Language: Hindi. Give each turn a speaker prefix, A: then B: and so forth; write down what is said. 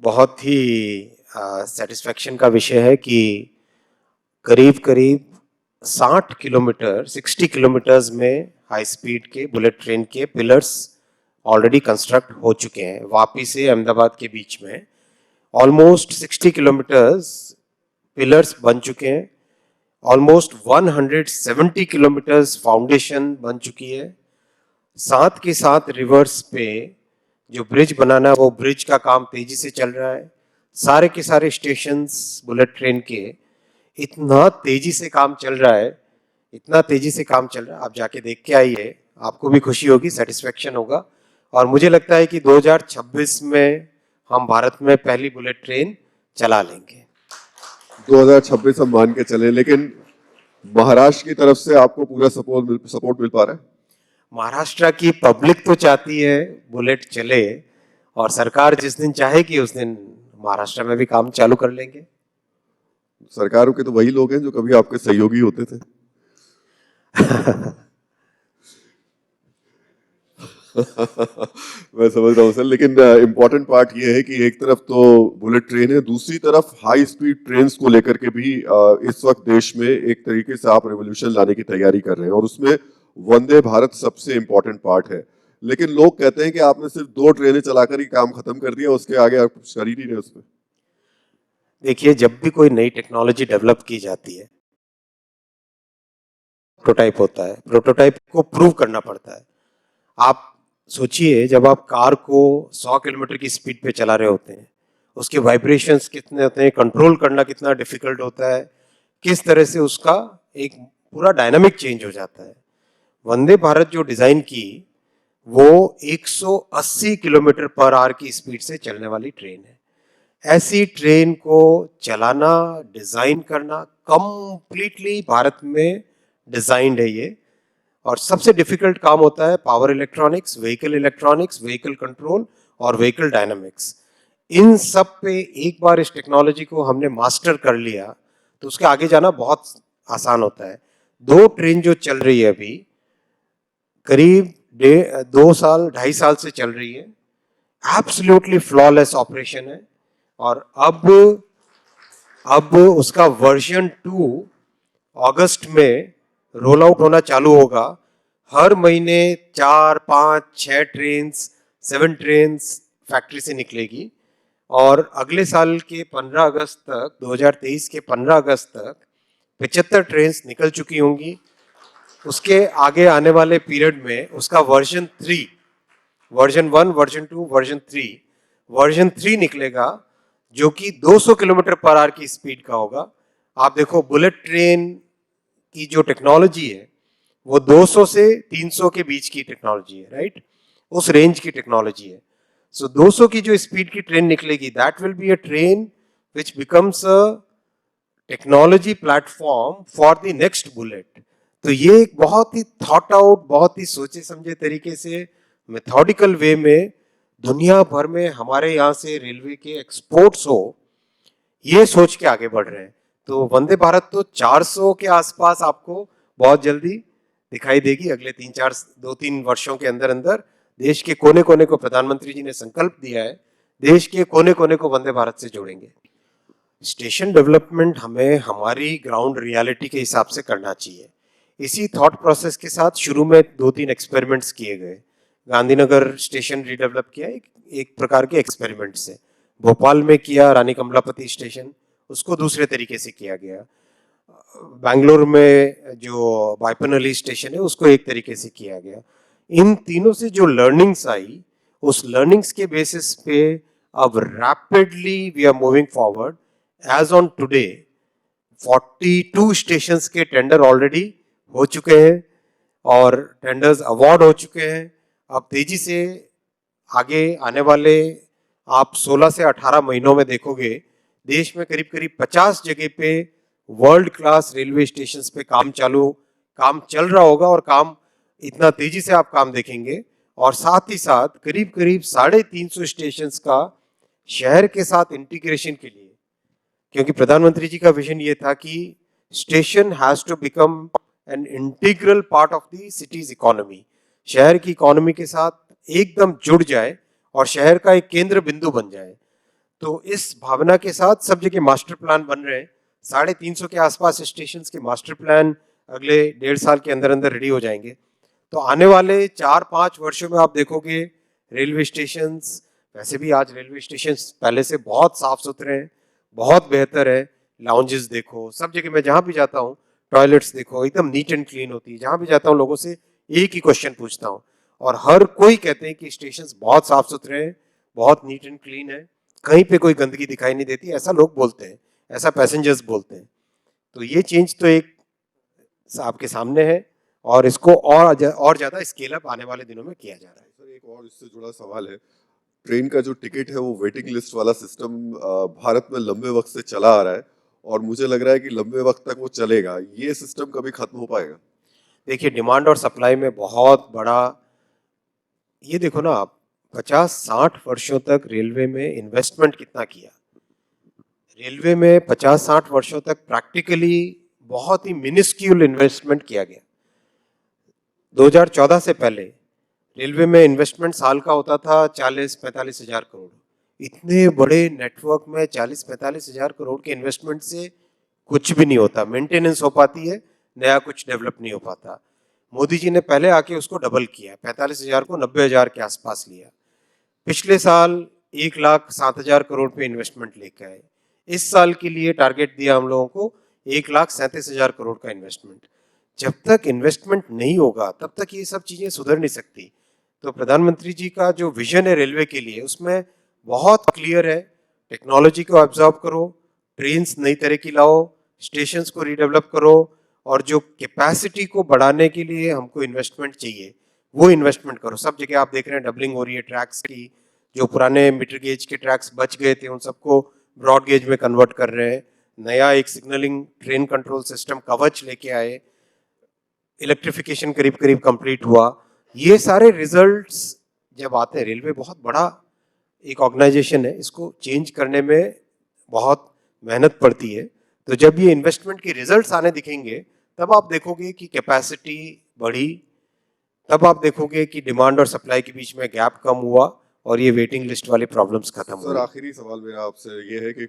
A: बहुत ही सेटिस्फेक्शन का विषय है कि करीब करीब 60 किलोमीटर्स में हाई स्पीड के बुलेट ट्रेन के पिलर्स ऑलरेडी कंस्ट्रक्ट हो चुके हैं वापी से अहमदाबाद के बीच में। ऑलमोस्ट 60 किलोमीटर्स पिलर्स बन चुके हैं। ऑलमोस्ट 170 किलोमीटर्स फाउंडेशन बन चुकी है। साथ के साथ रिवर्स पे जो ब्रिज बनाना है वो ब्रिज का काम तेजी से चल रहा है। सारे के सारे स्टेशंस बुलेट ट्रेन के इतना तेजी से काम चल रहा है, इतना तेजी से काम चल रहा है, आप जाके देख के आइए, आपको भी खुशी होगी, सेटिस्फेक्शन होगा। और मुझे लगता है कि 2026 में हम भारत में पहली बुलेट ट्रेन चला लेंगे।
B: 2026 हम मान के चले, लेकिन महाराष्ट्र की तरफ से आपको पूरा सपोर्ट मिल पा रहा है?
A: महाराष्ट्र की पब्लिक तो चाहती है बुलेट चले, और सरकार जिस दिन चाहेगी उस दिन महाराष्ट्र में भी काम चालू कर लेंगे।
B: सरकारों के तो वही लोग हैं जो कभी आपके सहयोगी होते थे। मैं समझ रहा हूँ सर, लेकिन इम्पोर्टेंट पार्ट ये है कि एक तरफ तो बुलेट ट्रेन है, दूसरी तरफ हाई स्पीड ट्रेन्स को लेकर के भी इस वक्त देश में एक तरीके से आप रेवोल्यूशन लाने की तैयारी कर रहे हैं, और उसमें वंदे भारत सबसे इम्पोर्टेंट पार्ट है। लेकिन लोग कहते हैं कि आपने सिर्फ 2 ट्रेनें चलाकर ही काम खत्म कर दिया, उसके आगे आप कुछ कर ही नहीं रहे उसमें।
A: देखिए, जब भी कोई नई टेक्नोलॉजी डेवलप की जाती है, प्रोटोटाइप होता है, प्रोटोटाइप को प्रूव करना पड़ता है। आप सोचिए, जब आप कार को 100 किलोमीटर की स्पीड पे चला रहे होते हैं, उसके वाइब्रेशंस कितने होते हैं, कंट्रोल करना कितना डिफिकल्ट होता है, किस तरह से उसका एक पूरा डायनामिक चेंज हो जाता है। वंदे भारत जो डिजाइन की, वो 180 किलोमीटर पर आवर की स्पीड से चलने वाली ट्रेन है। ऐसी ट्रेन को चलाना, डिजाइन करना कंप्लीटली भारत में डिजाइंड है ये। और सबसे डिफिकल्ट काम होता है पावर इलेक्ट्रॉनिक्स, व्हीकल कंट्रोल और व्हीकल डायनामिक्स। इन सब पे एक बार इस टेक्नोलॉजी को हमने मास्टर कर लिया तो उसके आगे जाना बहुत आसान होता है। 2 ट्रेन जो चल रही है अभी, करीब 2 साल 2.5 साल से चल रही है, एब्सोल्युटली फ्लॉलेस ऑपरेशन है। और अब उसका वर्जन 2 अगस्त में रोल आउट होना चालू होगा। हर महीने 4, 5, 6 ट्रेन, 7 ट्रेन फैक्ट्री से निकलेगी, और अगले साल के 15 अगस्त तक, 2023 के 15 अगस्त तक 75 ट्रेन निकल चुकी होंगी। उसके आगे आने वाले पीरियड में उसका वर्जन 3, वर्जन 1, वर्जन 2, वर्जन 3 निकलेगा, जो कि 200 किलोमीटर पर आवर की स्पीड का होगा। आप देखो, बुलेट ट्रेन की जो टेक्नोलॉजी है वो 200 से 300 के बीच की टेक्नोलॉजी है, राइट? उस रेंज की टेक्नोलॉजी है। सो 200 की जो स्पीड की ट्रेन निकलेगी, that will be a train which becomes a technology platform for the next bullet. तो ये एक बहुत ही थॉट आउट, बहुत ही सोचे समझे तरीके से, मेथोडिकल वे में दुनिया भर में हमारे यहाँ से रेलवे के एक्सपोर्ट्स हो, ये सोच के आगे बढ़ रहे हैं। तो वंदे भारत तो 400 के आसपास आपको बहुत जल्दी दिखाई देगी। अगले 2-3 वर्षों के अंदर अंदर देश के कोने कोने को, प्रधानमंत्री जी ने संकल्प दिया है, देश के कोने कोने को वंदे भारत से जोड़ेंगे। स्टेशन डेवलपमेंट हमें हमारी ग्राउंड रियलिटी के हिसाब से करना चाहिए। इसी थॉट प्रोसेस के साथ शुरू में 2-3 एक्सपेरिमेंट्स किए गए। गांधीनगर स्टेशन रीडेवलप किया एक प्रकार के एक्सपेरिमेंट से। भोपाल में किया रानी कमलापति स्टेशन, उसको दूसरे तरीके से किया गया। बेंगलोर में जो बाइपनली स्टेशन है उसको एक तरीके से किया गया। इन तीनों से जो लर्निंग्स आई, उस लर्निंग्स के बेसिस पे अब rapidly we are moving forward. As on today 42 stations के टेंडर ऑलरेडी हो चुके हैं और टेंडर्स अवार्ड हो चुके हैं। अब तेजी से आगे आने वाले आप 16 से 18 महीनों में देखोगे, देश में करीब करीब 50 जगह पे वर्ल्ड क्लास रेलवे स्टेशन पे काम चल रहा होगा, और काम इतना तेजी से आप काम देखेंगे। और साथ ही साथ करीब करीब 350 स्टेशन का शहर के साथ इंटीग्रेशन के लिए, क्योंकि प्रधानमंत्री जी का विजन ये था कि station has to become an integral part of the city's economy, शहर की इकोनॉमी के साथ एकदम जुड़ जाए और शहर का एक केंद्र बिंदु बन जाए। तो इस भावना के साथ सब जगह मास्टर प्लान बन रहे हैं। 350 के आसपास स्टेशन के मास्टर प्लान अगले 1.5 साल के अंदर अंदर रेडी हो जाएंगे। तो आने वाले 4-5 वर्षों में आप देखोगे रेलवे स्टेशन, वैसे भी आज रेलवे स्टेशन पहले से बहुत साफ सुथरे हैं, बहुत बेहतर है। लाउंजेस देखो, सब जगह मैं जहां भी जाता हूँ, टॉयलेट्स देखो एकदम नीट एंड क्लीन होती है। जहां भी जाता हूँ लोगों से एक ही क्वेश्चन पूछता हूँ और हर कोई कहते हैं कि स्टेशन बहुत साफ सुथरे हैं, बहुत नीट एंड क्लीन है, कहीं पे कोई गंदगी दिखाई नहीं देती, ऐसा लोग बोलते हैं, ऐसा पैसेंजर्स बोलते हैं। तो ये चेंज तो एक आपके सामने है और इसको और ज्यादा स्केल अप आने वाले दिनों में किया जा रहा है।
B: सर एक और इससे जुड़ा सवाल है, ट्रेन का जो टिकट है वो वेटिंग लिस्ट वाला सिस्टम भारत में लंबे वक्त से चला आ रहा है और मुझे लग रहा है कि लंबे वक्त तक वो चलेगा। ये सिस्टम कभी खत्म हो पाएगा?
A: देखिए डिमांड और सप्लाई में बहुत बड़ा, ये देखो ना आप, 50-60 वर्षों तक रेलवे में इन्वेस्टमेंट कितना किया। रेलवे में 50-60 वर्षों तक प्रैक्टिकली बहुत ही मिनिस्क्यूल इन्वेस्टमेंट किया गया। 2014 से पहले रेलवे में इन्वेस्टमेंट साल का होता था 40-45 हजार करोड़। इतने बड़े नेटवर्क में 40-45 हजार करोड़ के इन्वेस्टमेंट से कुछ भी नहीं होता, मेंटेनेंस हो पाती है, नया कुछ डेवलप नहीं हो पाता। मोदी जी ने पहले आके उसको डबल किया, 45 हजार को 90 हजार के आसपास लिया। पिछले साल 1,07,000 करोड़ पे इन्वेस्टमेंट लेके आए। इस साल के लिए टारगेट दिया हम लोगों को 1,37,000 करोड़ का इन्वेस्टमेंट। जब तक इन्वेस्टमेंट नहीं होगा तब तक ये सब चीजें सुधर नहीं सकती। तो प्रधानमंत्री जी का जो विजन है रेलवे के लिए, उसमें बहुत क्लियर है, टेक्नोलॉजी को ऑब्जॉर्व करो, ट्रेन्स नई तरह की लाओ, स्टेशंस को रीडेवलप करो और जो कैपेसिटी को बढ़ाने के लिए हमको इन्वेस्टमेंट चाहिए वो इन्वेस्टमेंट करो। सब जगह आप देख रहे हैं डबलिंग हो रही है ट्रैक्स की, जो पुराने मीटर गेज के ट्रैक्स बच गए थे उन सबको ब्रॉड गेज में कन्वर्ट कर रहे हैं। नया एक सिग्नलिंग ट्रेन कंट्रोल सिस्टम कवच लेके आए, इलेक्ट्रिफिकेशन करीब करीब कंप्लीट हुआ। ये सारे रिजल्ट्स जब आते हैं, रेलवे बहुत बड़ा एक ऑर्गेनाइजेशन है, इसको चेंज करने में बहुत मेहनत पड़ती है। तो जब ये इन्वेस्टमेंट के रिजल्ट्स आने दिखेंगे तब आप देखोगे कि कैपेसिटी बढ़ी, तब आप देखोगे कि डिमांड और सप्लाई के बीच में गैप कम हुआ और ये वेटिंग लिस्ट वाले प्रॉब्लम्स खत्म
B: सर
A: हुए।
B: आखिरी सवाल मेरा आपसे ये है कि